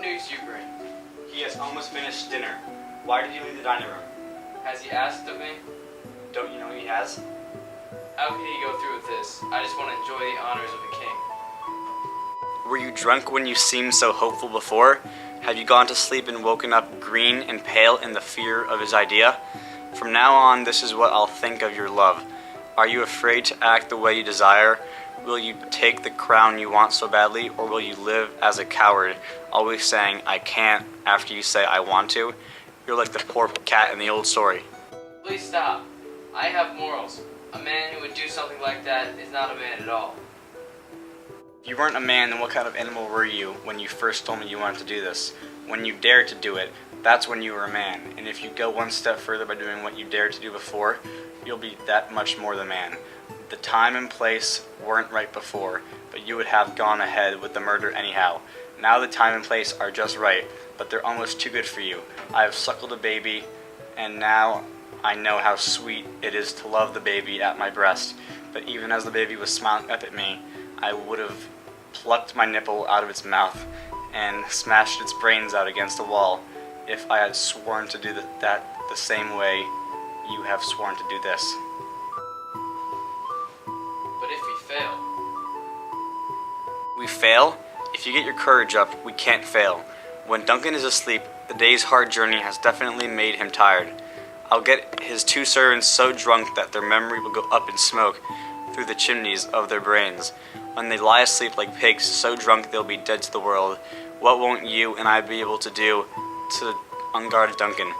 news you bring? He has almost finished dinner. Why did you leave the dining room? Has he asked of me? Don't you know he has? How can he go through with this? I just want to enjoy the honors of a king. Were you drunk when you seemed so hopeful before? Have you gone to sleep and woken up green and pale in the fear of his idea? From now on, this is what I'll think of your love. Are you afraid to act the way you desire? Will you take the crown you want so badly, or will you live as a coward, always saying, I can't, after you say, I want to? You're like the poor cat in the old story. Please stop. I have morals. A man who would do something like that is not a man at all. If you weren't a man, then what kind of animal were you when you first told me you wanted to do this? When you dared to do it, that's when you were a man. And if you go one step further by doing what you dared to do before, you'll be that much more the man. The time and place weren't right before, but you would have gone ahead with the murder anyhow. Now the time and place are just right, but they're almost too good for you. I have suckled a baby, and now I know how sweet it is to love the baby at my breast. But even as the baby was smiling up at me, I would have plucked my nipple out of its mouth and smashed its brains out against a wall if I had sworn to do that the same way you have sworn to do this. But if we fail? We fail? If you get your courage up, we can't fail. When Duncan is asleep, the day's hard journey has definitely made him tired. I'll get his 2 servants so drunk that their memory will go up in smoke through the chimneys of their brains. When they lie asleep like pigs, so drunk they'll be dead to the world, what won't you and I be able to do to the unguarded Duncan?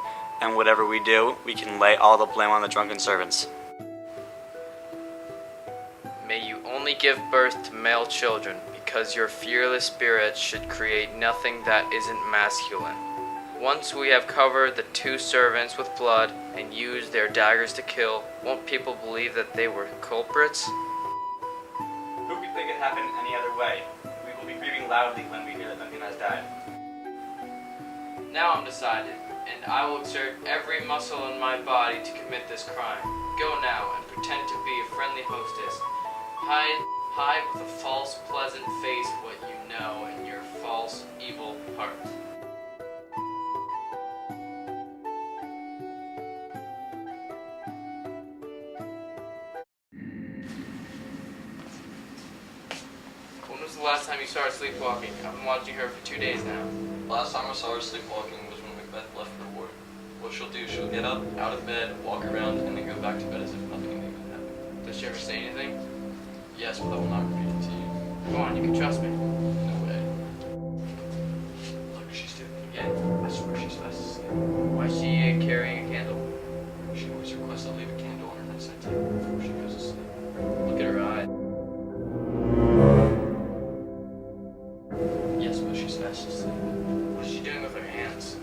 And whatever we do, we can lay all the blame on the drunken servants. May you only give birth to male children, because your fearless spirit should create nothing that isn't masculine. Once we have covered the 2 servants with blood and used their daggers to kill, won't people believe that they were culprits? Who could think it happened any other way? We will be grieving loudly when we hear that Duncan has died. Now I'm decided, and I will exert every muscle in my body to commit this crime. Go now and pretend to be a friendly hostess. Hide with a false, pleasant face what you know in your false, evil heart. When was the last time you saw her sleepwalking? I've been watching her for 2 days now. Last time I saw her sleepwalking was when Macbeth left for war. What she'll do, she'll get up, out of bed, walk around, and then go back to bed as if nothing had even happened. Does she ever say anything? Yes, but I will not repeat it to you. Come on, you can trust me. No way. Look, she's doing it again. I swear she's fast asleep. Why is she carrying a candle? She always requests I leave a candle on her bedside table before she goes to sleep. Look at her eyes. Yes, but she's fast asleep. What is she doing with her hands?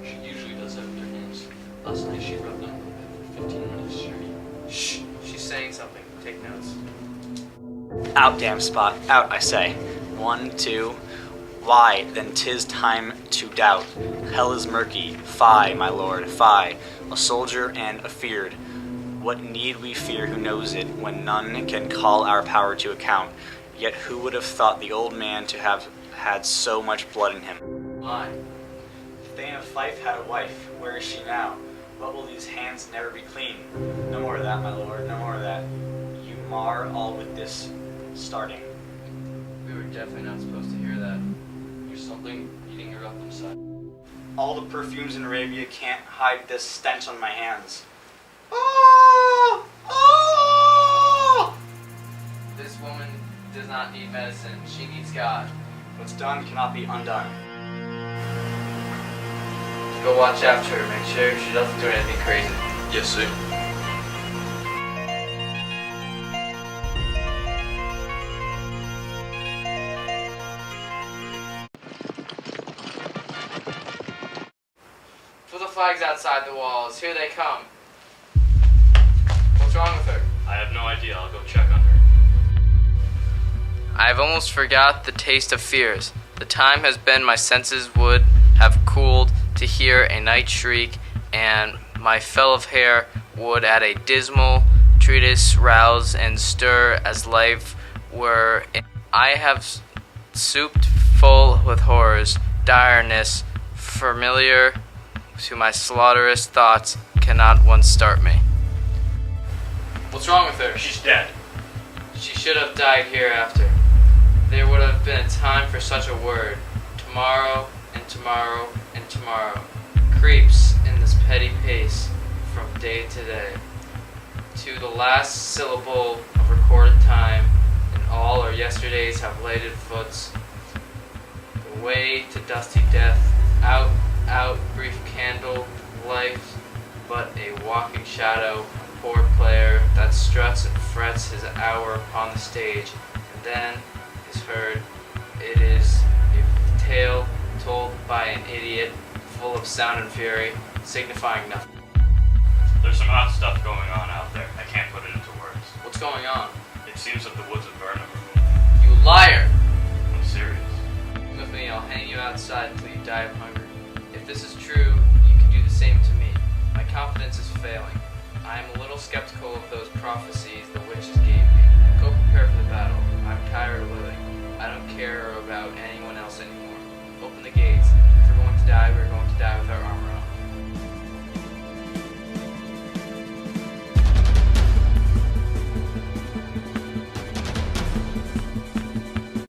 She usually does that with her hands. Last night she rubbed on her bed for 15 minutes straight. Shh, she's saying something. Take notes. Out, damn spot, out, I say. 1, 2. Why, then 'tis time to doubt. Hell is murky. Fie, my lord, fie. A soldier and afeard. What need we fear who knows it, when none can call our power to account? Yet who would have thought the old man to have had so much blood in him? Why? Thane of Fife had a wife. Where is she now? What will these hands never be clean? No more of that, my lord, no more of that. You mar all with this starting. We were definitely not supposed to hear that. There's something eating her up inside. All the perfumes in Arabia can't hide this stench on my hands. Oh! Oh! This woman does not need medicine. She needs God. What's done cannot be undone. Go watch after her. Make sure she doesn't do anything crazy. Yes, sir. Put the flags outside the walls. Here they come. What's wrong with her? I have no idea. I'll go check on her. I've almost forgot the taste of fears. The time has been my senses would have cooled to hear a night shriek, and my fell of hair would at a dismal treatise rouse and stir as life were. I have souped full with horrors, direness, familiar to my slaughterous thoughts, cannot once start me. What's wrong with her? She's dead. She should have died hereafter. There would have been a time for such a word. Tomorrow, and tomorrow, and tomorrow creeps in this petty pace from day to day. To the last syllable of recorded time, and all our yesterdays have lighted foots. The way to dusty death, out, out, brief candle, life, but a walking shadow, a poor player that struts and frets his hour upon the stage, and then is heard. It is a tale told by an idiot, full of sound and fury, signifying nothing. There's some hot stuff going on out there. I can't put it into words. What's going on? It seems that the woods have burned over. You liar! I'm serious. Come with me, I'll hang you outside until you die of hunger. If this is true, you can do the same to me. My confidence is failing. I am a little skeptical of those prophecies the witches gave me. Go prepare for the battle. I'm tired of living. I don't care about anyone else anymore. Open the gates. If we're going to die, we're going